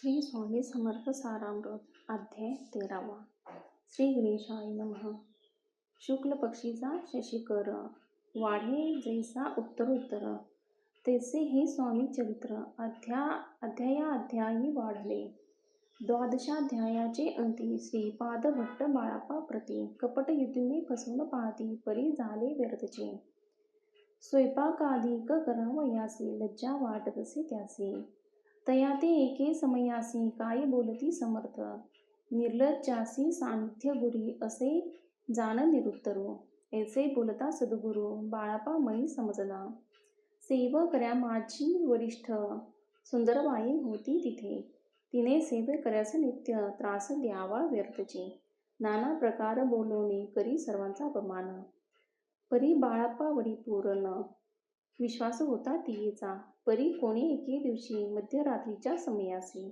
श्री स्वामी समर्थ सारामृत अध्याय 13वा. श्री गणेशाय नमः. शुक्ल पक्षीचा शशिकर वाढे जैसा उत्तरोत्तर, तैसे हे स्वामी चरित्र अध्यायाध्यायी वाढले. द्वादशाध्यायाचे अंती श्रीपाद भट्ट बाळापा प्रती कपट युतीने फसवून पाहती परी झाले व्यर्थचे. स्वयंपाकाधिक करावयासी लज्जा वाटतसे त्यासी. तया ते एके समयासी काय बोलती समर्थ, निर्लज्जासी सान्निध्य गुरी असे जाण निरुत्तरू. ऐसे बोलता सद्गुरु बाळापा मनी समजला. सेवकऱ्या माझी वरिष्ठ सुंदरबाई होती तिथे. तिने सेवकऱ्यास नित्य त्रास द्यावा व्यर्थचे. नाना प्रकार बोलवणे करी सर्वांचा अपमान. परी बाळापावरी पूर्ण विश्वास होता तियेचा. परी कोणी एके दिवशी मध्यरात्रीच्या समयासी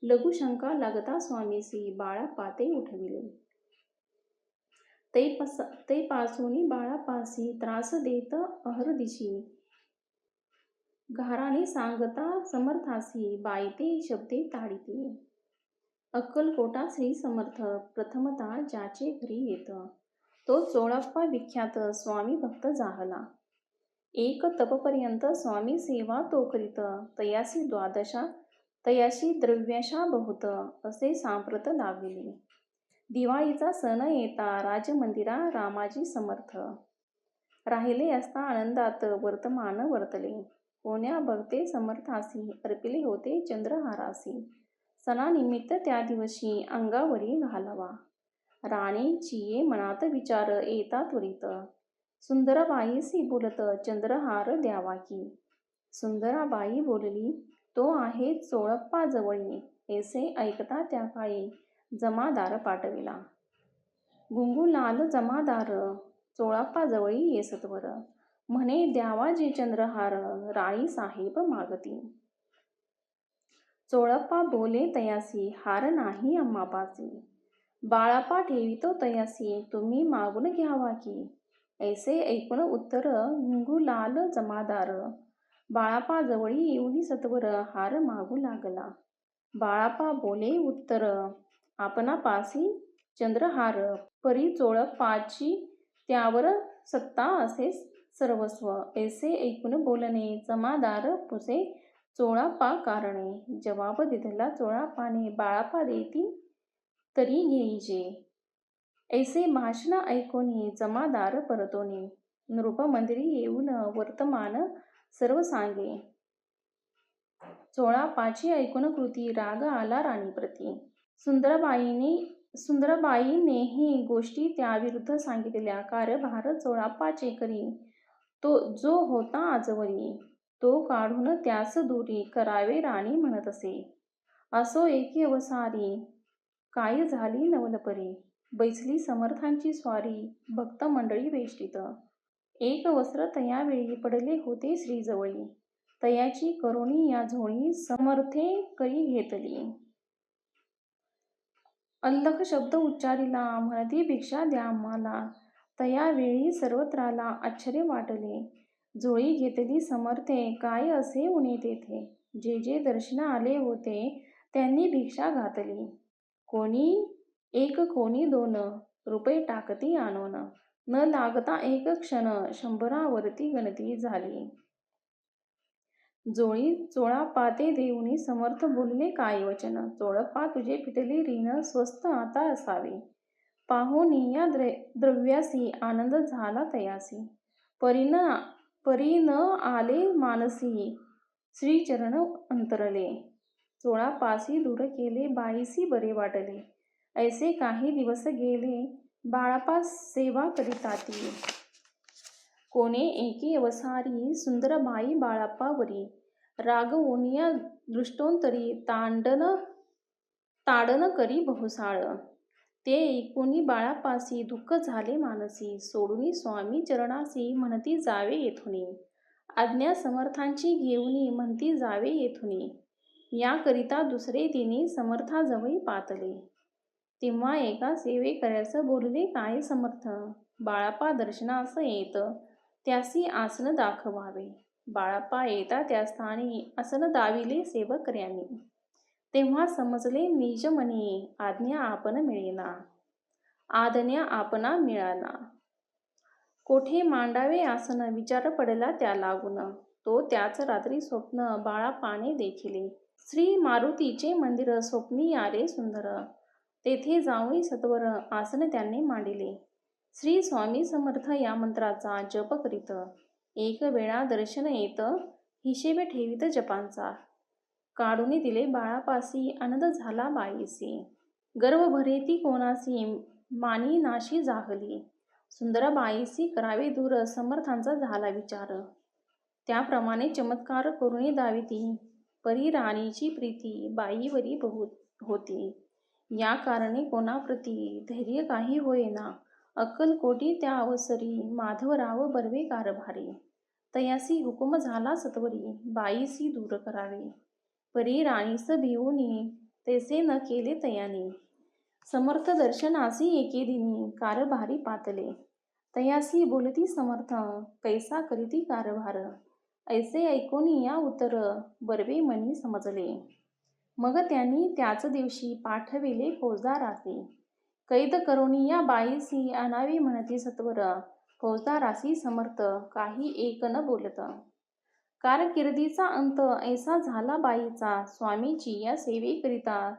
लघुशंका लागता स्वामीसी बाळापाते उठविले. तै पासूनी बाळापासी त्रास देत अहर्दिशी घाराने सांगता समर्थासी बाईते शब्दे ताडिती. अक्कलकोटा श्री समर्थ प्रथमता ज्याचे घरी येत, तो चोळप्पा विख्यात स्वामी भक्त जाहला. एक तपपर्यंत स्वामी सेवा तो करीत, तयासी द्वादशा तयाशी द्रव्याशा बहुत असे सांप्रत लाविले. दिवाळीचा सण येता राजमंदिरा रामाजी समर्थ राहिले असता आनंदात वर्तमान वर्तले. कोण्या भक्ते समर्थासी अर्पिले होते चंद्रहारासी. सणानिमित्त त्या दिवशी अंगावरी घालावा. राणीची मनात विचार येता त्वरित, सुंदराबाईसी बोलत चंद्रहार द्यावा की. सुंदराबाई बोलली, तो आहे चोळप्पाजवळी. ऐसे ऐकता त्या काळी जमादार पाठविला. गुंगूलाल जमादार चोळप्पाजवळी येसत्वर, म्हणे द्यावा जे चंद्रहार राणी साहेब मागती. चोळप्पा बोले तयासी, हार नाही आम्हापासी. बाळापा ठेवितो तयासी, तुम्ही मागून घ्यावा की. ऐसे ऐकून उत्तर गुंगूलाल जमादार बाळापाजवळी येऊन सत्वर हार मागू लागला. बाळापा बोले उत्तर, आपणापासी चंद्रहार, परी चोळप्पाची त्यावर सत्ता असे सर्वस्व. ऐसे ऐकून बोलणे जमादार पुसे चोळप्पा कारणे. जवाब दिधला चोळप्पाने, बाळापा देती तरी घेईजे. ऐसे भाषण ऐकोनी जमादार परतोनी नृपमंदिरी येऊन वर्तमान सर्व सांगे. चोळप्पाची ऐकून कृती राग आला राणीप्रती. सुंदराबाईनेही गोष्टी त्याविरुद्ध सांगितल्या. कार्यभार चोळप्पाचे करी तो जो होता आजवरी, तो काढून त्यास दूरी करावे राणी म्हणत असे. असो एके अवसारी काय झाली नवलपरी, बैसली समर्थांची स्वारी भक्त मंडळी वेष्टीत. एक वस्त्र तयावेळी पडले होते श्रीजवळी, तयाची करोनी या झोळी समर्थे करी घेतली. अल्लख शब्द उच्चारिला, म्हणती भिक्षा द्या आम्हाला. तयावेळी सर्वत्राला आश्चर्य वाटले. झोळी घेतली समर्थे, काय असे उणे तेथे. जे जे दर्शन आले होते त्यांनी भिक्षा घातली. कोणी एक कोणी दोन रुपये टाकती आणून. न लागता एक क्षण शंभरावरती गणती झाली. झोळी चोळप्पाते देऊनी समर्थ बोलले काय वचन. चोळप्पा तुझे फिटले ऋण स्वस्त आता असावे. पाहुनी या द्रव्यासी आनंद झाला तयासी. परी न आले मानसी श्रीचरण अंतरले. चोळप्पासी दूर केले बाईसी बरे वाटले. ऐसे काही दिवस गेले बाळापा सेवा करीताती. कोणे एके अवसारी सुंदरबाई बाळापावरी रागवोनिया दृष्टोंतरी ताडन करी बहुसाळ. ते ऐकूनी बाळापासी दुःख झाले मानसी. सोडूनी स्वामी चरणासी म्हणती जावे येथुनी. आज्ञा समर्थांची घेऊनी म्हणती जावे येथुनी. याकरिता दुसरे दिनी समर्थाजवळी पातले. तेव्हा एका सेवेकऱ्यास बोलले काय समर्थ, बाळापा दर्शनास येत त्यासी आसन दाखवावे. बाळापा येता त्या स्थानी आसन दाविले सेवकऱ्यांनी. तेव्हा समजले निज मनी आज्ञा आपण मिळेना, आज्ञा आपणा मिळाना. कोठे मांडावे आसन विचार पडला त्या लागून, तो त्याच रात्री स्वप्न बाळापाने देखिले. श्री मारुतीचे मंदिर स्वप्नी आले सुंदर, तेथे जाऊन सत्वर आसन त्यांनी मांडिले. श्री स्वामी समर्थ या मंत्राचा जप करीत, एक वेळा दर्शन येत हिशेब ठेवीत जपांचा. काढून दिले बाळापासी आनंद झाला बाईसी, गर्व भरे ती कोणासी मानी नाशी जाहली. सुंदर बाईसी करावे दूर समर्थांचा झाला विचार, त्याप्रमाणे चमत्कार करून दाविती. परी राणीची प्रीती बाईवरी बहुत होती, या कारणे कोणाप्रती धैर्य काही होईना. अक्कलकोटी त्या अवसरी माधवराव बर्वे कारभारी, तयासी हुकुम झाला सत्वरी बाईसी दूर करावे. परी राणीस भिवूनी तैसे न केले तयाने, समर्थ दर्शनासी एके दिनी कारभारी पातले. तयासी बोलती समर्थ कैसा करीती कारभार, ऐसे ऐकून या उत्तर बर्वे मनी समजले. मग त्यांनी त्याच दिवशी पाठविले फौजदारासी, कैद करून या बाईसी आणावी म्हणती सत्वर. फौजदारासी समर्थ काही एक न बोलत, कारकिर्दीचा अंत ऐसा झाला बाईचा. स्वामीची या सेवेकरिता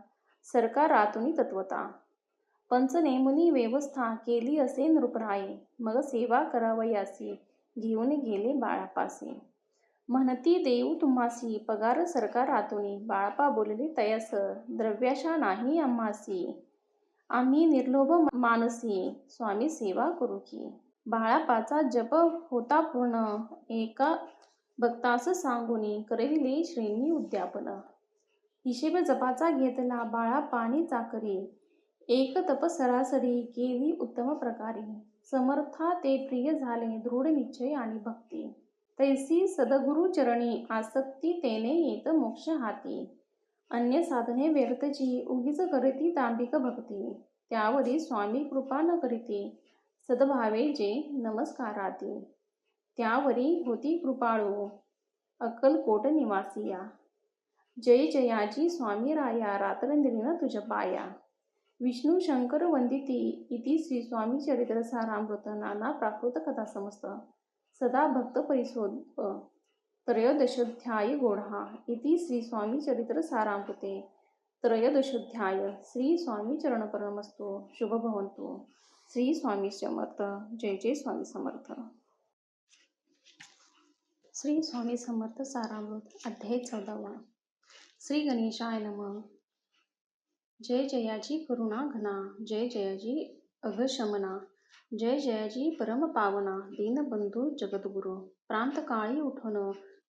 सरकारातून तत्वता, पंचनेमुनी व्यवस्था केली असे नृपराये. मग सेवा करावयासी घेऊन गेले बाळापासी, म्हणती देऊ तुम्हासी पगार सरकारातून. बाळापा बोलले तयास द्रव्याशा नाही आम्हासी, आम्ही निर्लोभ मानसी स्वामी सेवा करू की. बाळापाचा जप होता पूर्ण, एका भक्तास सांगून करविले श्रींनी उद्यापन. हिशेब जपाचा घेतला बाळापानी चाकरी, एक तप सरासरी केली उत्तम प्रकारे. समर्था ते प्रिय झाले दृढ निश्चय आणि भक्ती, तैसी सद्गुरु चरणी आसक्ती तेने येत मोक्ष हाती. अन्य साधने व्यर्थची उगीच करीती तांबिक भक्ती, त्यावरी स्वामी कृपा न करीती सद्भावे जे नमस्काराती. त्यावरी होती कृपाळू अक्कलकोट निवासिया, जय जयाजी स्वामी राया रात्रंदिन तुझ पाया. विष्णू शंकर वंदिती इति श्री स्वामी चरित्र सारामृत नाना प्राकृत कथा समस्त सदा भक्त परिशोध त्रयोदशोध्याय गोढा इति श्री स्वामी चरित्र सारामृते त्रयोदशोध्याय. श्री स्वामी चरणपरमस्तु. शुभ भवन्तु. श्री स्वामी समर्थ. जय जय स्वामी समर्थ. श्री स्वामी समर्थ सारामृत अध्याय 14. श्री गणेशाय नमः. जय जयाजी करुणा घना, जय जयाजी अघशमना, जय जयाजी परम पावना, दीनबंधू जगद्गुरु. प्रांतकाळी उठून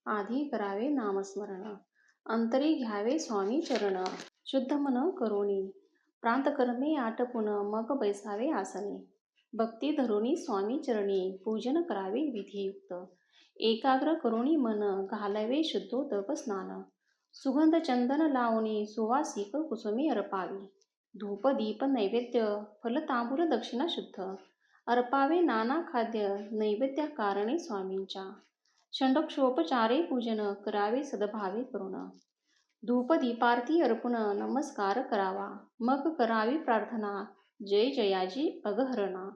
आधी करावे नामस्मरण, अंतरी घ्यावे स्वामी चरण. शुद्ध मन करुणी प्रांतकर्मे आटपून, मग बैसावे आसने. भक्ती धरुणी स्वामी चरणी, पूजन करावे विधियुक्त. एकाग्र करुणी मन, घालावे शुद्धोदक स्नान. सुगंध चंदन लावणी, सुवासिक कुसुमे अर्पावी. धूप दीप नैवेद्य फल तांबूल दक्षिणा शुद्ध, अर्पावे नाना खाद्य नैवेद्या कारणे स्वामींच्या. षण्डोक्षोपचारे पूजन करावे सद्भावे करुण. धूप दीपारती अर्पण नमस्कार करावा, मग करावी प्रार्थना जय जयाजी अघहरणा.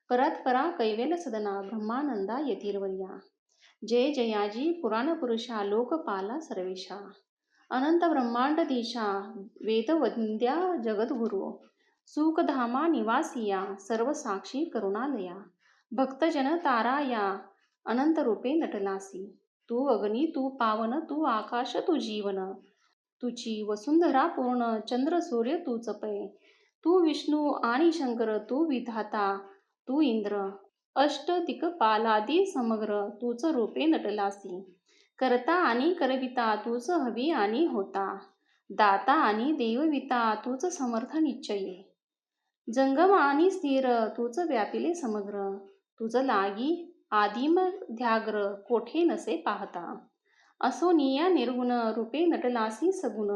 परात परा कैवेल सदना ब्रह्मानंदा यतीर्वर्या, जय जयाजी पुराणपुरुषा लोकपाला सर्वेशा. अनंत ब्रह्मांडधीशा वेदवंद्या जगद्गुरु, सुखधामा निवासिया सर्व साक्षी करुणालया. भक्तजन ताराया अनंत रूपे नटलासी, तू अग्नी तू पावन तू आकाश तू जीवन. तुझी वसुंधरा पूर्ण चंद्र सूर्य तूच पै, तू विष्णू आणि शंकर तू विधाता तू इंद्र. अष्ट दिक्पालादी समग्र तूच रूपे नटलासी, करता आणि करविता तूच हवी आणि होता. दाता आणि देवविता तूच समर्थ निश्चये, जंगम आणि स्थिर तूच व्यापिले समग्र. तुझ लागी आदिम ध्याग्र कोठे नसे पाहता, असो निया निर्गुण रूपे नटलासी सगुण.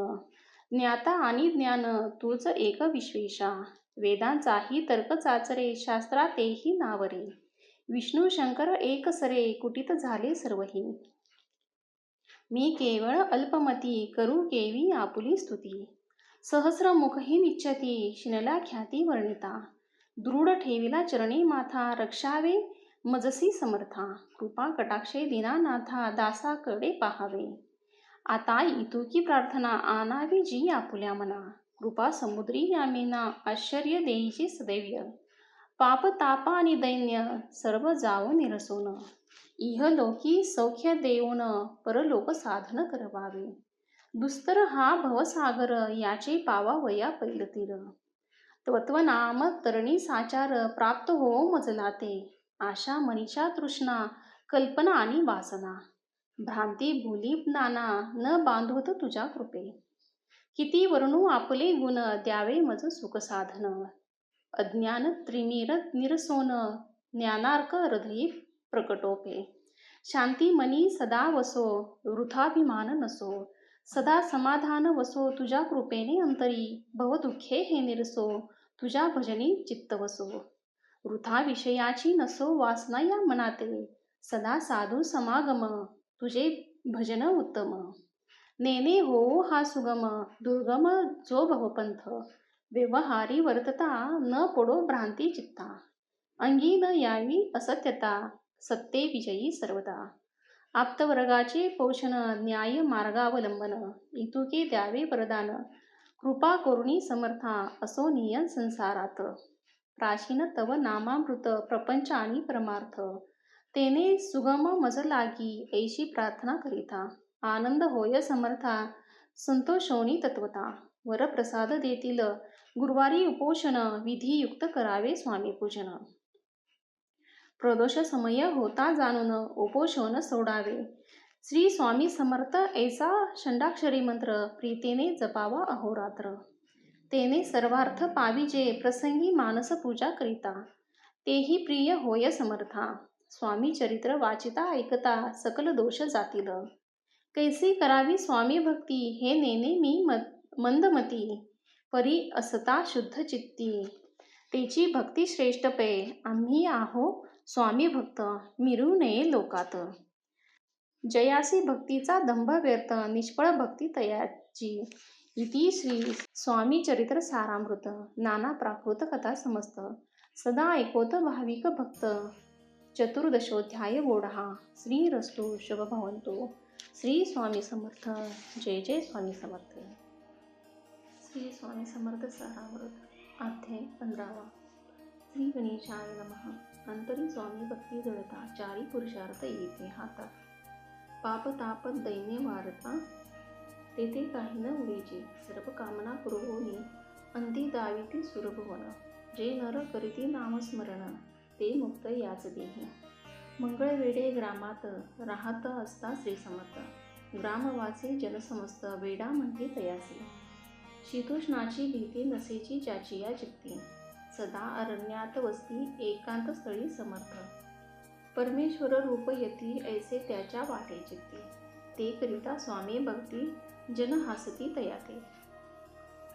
ज्ञाता आणि ज्ञान तूच एक विश्वेशा, वेदांचाही तर्क चाचरे शास्त्रा तेही नावरे. विष्णू शंकर एक सरे कुटीत झाले सर्वही, मी केवळ अल्पमती करू केवी आपुली स्तुती. सहस्रमुखही निच्यती शिनला ख्याती वर्णिता. दृढ ठेविला चरणी माथा रक्षावे मजसी समर्था. कृपा कटाक्षे दीनानाथा दासाकडे पाहावे. आता इतुकी प्रार्थना आणावी जी आपुल्या मना. कृपा समुद्री यामेना आश्चर्य देईची सदैव्य. पाप ताप आणि दैन्य सर्व जावो निरसून. इहलोकी सौख्य देऊन परलोक साधन करवावे. दुस्तर हा भवसागर याचे पावावया पैल तीर. तत्वनाम तरणी साचार प्राप्त हो मजला ते. आशा मनीषा तृष्णा कल्पना आणि वासना. भ्रांती भूली नाना न बांधोत तुझ्या कृपे. किती वर्णू आपले गुण द्यावे मज सुख साधन. अज्ञान त्रिमिर निरसोन ज्ञानार्क हृदयी प्रकटोपे. शांती मनी सदा वसो वृथाभिमान नसो. सदा समाधान वसो तुझ्या कृपेने अंतरी. भवदुःखे हे निरसो तुझ्या भजनी चित्त वसो. वृथा विषयाची नसो वासना या मनाते. सदा साधू समागम तुझे भजन उत्तम. नेने हो हा सुगम दुर्गम जो भवपंथ. व्यवहारी वर्तता न पडो भ्रांती चित्ता. अंगी न यावी असत्यता सत्ते विजयी सर्वदा. आप्तवर्गाचे पोषण न्याय मार्गावलंबन. इतुके द्यावे वरदान कृपा करुणी समर्था असो नियन संसारात. प्राचीन तव नामामृत प्रपंच आणि परमार्थ. तेने सुगम मज लागी ऐशी प्रार्थना करिता. आनंद होय समर्था संतोषोनी तत्वता. वरप्रसाद देतील गुरुवारी उपोषण विधियुक्त करावे स्वामी पूजन. प्रदोष समय होता जाणून उपोषण सोडावे. श्री स्वामी समर्थ ऐसा षंडाक्षरी मंत्र प्रीतीने जपावा अहोरात्र. तेने सर्वार्थ पाविजे प्रसंगी मानस पूजा करिता. तेही प्रिय होय समर्था. स्वामी चरित्र वाचिता ऐकता सकल दोष जातील. कैसी करावी स्वामी भक्ती हे नेने मी मंदमती. परी असता शुद्ध चित्ती तेची भक्ती श्रेष्ठ पे. आम्ही आहो स्वामी भक्त मिरू नये लोकात. जयासी भक्तीचा दंभ व्यर्थ निष्फळ भक्ती तयाची. इति श्री स्वामी चरित्र सारामृत. नाना प्राकृत कथा समस्त सदा ऐकोत भाविक भक्त. चतुर्दशोध्याय बोढा. श्रीरस्तु शुभ भवन्तु. श्री स्वामी समर्थ. जय जय स्वामी समर्थ. श्री स्वामी समर्थ सारामृत. अध्याय 15. श्री गणेशाय नमः. अंतरी स्वामी भक्ती जळता चारी पुरुषार्थ येते हातात. पाप ताप दैन्य वारता तेथे काही न उडेचे. सर्व कामना पुरवोनी अंती दाविती सुरभवन. जे नर करीती नामस्मरण ते मुक्त याच देही. मंगळवेढे ग्रामात राहत असता श्री समर्थ. ग्रामवासी जनसमस्त वेडा म्हणते तयासी. शीतोष्णाची भीती नसेची ज्याची या चित्ती. सदा अरण्यात वस्ती एकांत स्थळी समर्थ. परमेश्वर रूप यती ऐसे त्याच्या वाटे चित्ती. ते करिता स्वामी भक्ती जन हासती तयाते.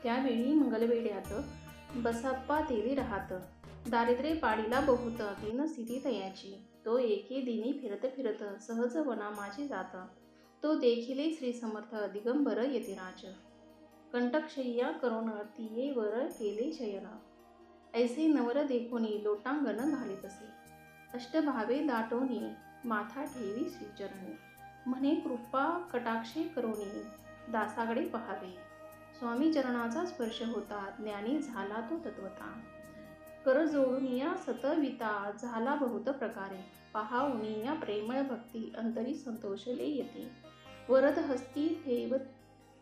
त्यावेळी मंगलवेड्यात बसाप्पा तेली राहत. दारिद्र्य पाडीला बहुत दीन स्थिती तयाची. तो एके दिनी फिरत फिरत सहज वना माझी जात. तो देखिले श्री समर्थ दिगंबर यतिराज. कंटकशय्या करून तिये वर केले शयन. ऐसे नवर देखोनी लोटांगण घालितसे. अष्टभावे दाटोनी माथा ठेवी श्रीचरणी. म्हणे कृपा कटाक्षे करोनी दासाकडे पहावे. स्वामी चरणाचा स्पर्श होता ज्ञानी झाला तो तत्वता. कर जोडुनिया सतविता झाला बहुत प्रकारे. पहावुनिया प्रेमळ भक्ती अंतरी संतोषले येते.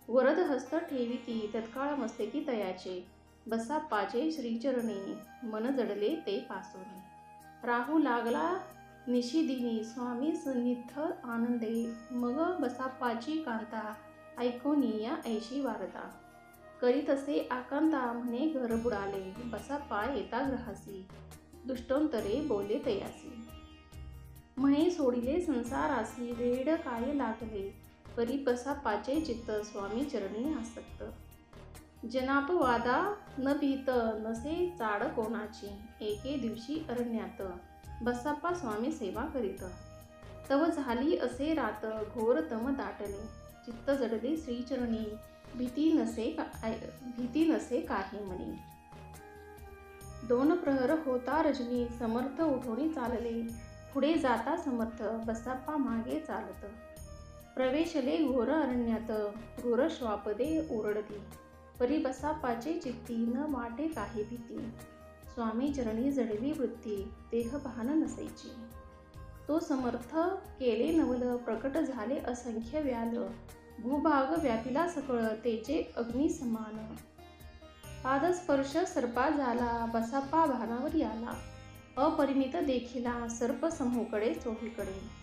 वरद हस्त ठेविती तत्काळ मस्तकी तयाचे. बसाप्पाचे श्रीचरणी मन जडले ते पासोनी. राहू लागला निशिदिनी स्वामी सन्निध आनंदे. मग बसाप्पाची कांता ऐकोनिया ऐशी वारता. करीत असे आकांता म्हणे घर बुडाले. बसाप्पा येता ग्रहासी दुष्टोंतरे बोले तयासी. म्हणे सोडिले संसारासी वेड काय लागले. परी बसाप्पाचे चित्त स्वामी चरणी आसक्त. जनापवादा न भीत नसे चाड कोणाची. एके दिवशी अरण्यात बसाप्पा स्वामी सेवा करीत. तव झाली असे रात घोर तम दाटले. चित्त जडले श्रीचरणी भीती नसे काही म्हणे. दोन प्रहर होता रजनी, समर्थ उठोनी चालले. पुढे जाता समर्थ, बसाप्पा मागे चालत. प्रवेशले घोर अरण्यात, क्रूर श्वापदे ओरडती. परी बसाप्पाचे चित्ती, न वाटे काही भीती. स्वामी चरणी जडली वृत्ती, देहभान नसैची. तो समर्थ केले नवल, प्रकट झाले असंख्य व्याल. भूभाग व्यापिला सकळ, तेचे अग्नी समान. पादस्पर्श सर्पा झाला, बसाप्पा भानावर याला. अपरिमित देखिला सर्प समूकडे चोहीकडे.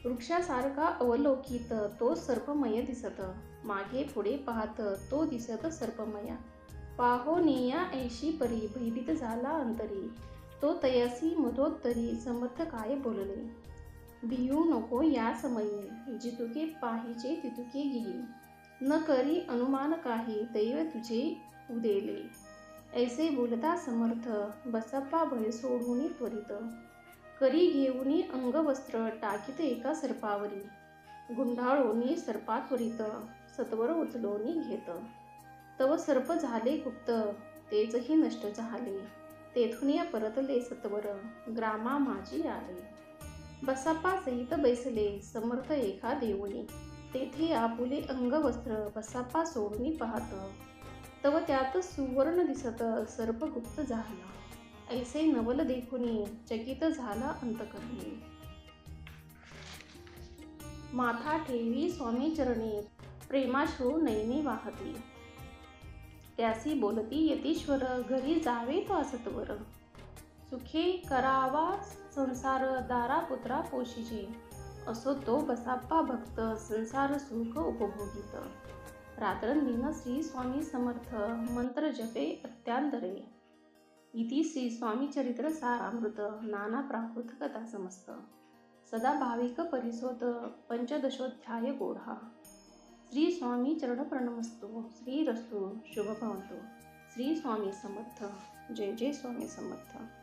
वृक्षासारखा अवलोकित तो सर्पमय दिसत. मागे पुढे पाहत तो दिसत सर्पमय. पाहोनिया ऐशी परी, भयभीत झाला अंतरी. तो तयासी मधोत्तरी, समर्थ काय बोलले. भियू नको या समयी, जितुके पाहिजे तितुके घेई. न करी अनुमान काही, दैव तुझे उदेले. ऐसे बोलता समर्थ, बसाप्पा भय सोडून त्वरित. करी घेऊनी अंगवस्त्र, टाकीत एका सर्पावरी. गुंडाळोनी सर्पा त्वरित, सत्वर उचलोनी घेत. तव सर्प झाले गुप्त, तेचही नष्ट झाले. तेथून परतले सत्वर, ग्रामा माझी आले. बसाप्पा सहित बैसले, समर्थ एका देऊळी. तेथे आपुले अंगवस्त्र, बसाप्पा सोडून पाहत. तव त्यात सुवर्ण दिसत, सर्प गुप्त झाला. ऐसे नवल देखुनी, चकित झाला अंतकरणी. माथा ठेवी स्वामी चरणी, प्रेमाश्रू नयने वाहती. त्यासी बोलती यतीश्वर, घरी जावे तो सत्वर. सुखे करावा संसार, दारा पुत्रा पोशिजे. असो तो बसाप्पा भक्त, संसार सुख उपभोगित. रात्रंदिन श्री स्वामी समर्थ, मंत्र जपे अत्यांतरे. इति श्री स्वामी चरित्र सारामृत, नाना प्राकृत कथा समस्त. सदा भाविक परिसोत, पंचदशोध्याय गोढा. श्री स्वामी चरण प्रणमस्तु. श्री रस्तु शुभ भवन्तु. श्री स्वामी समर्थ. जय जय स्वामी समर्थ.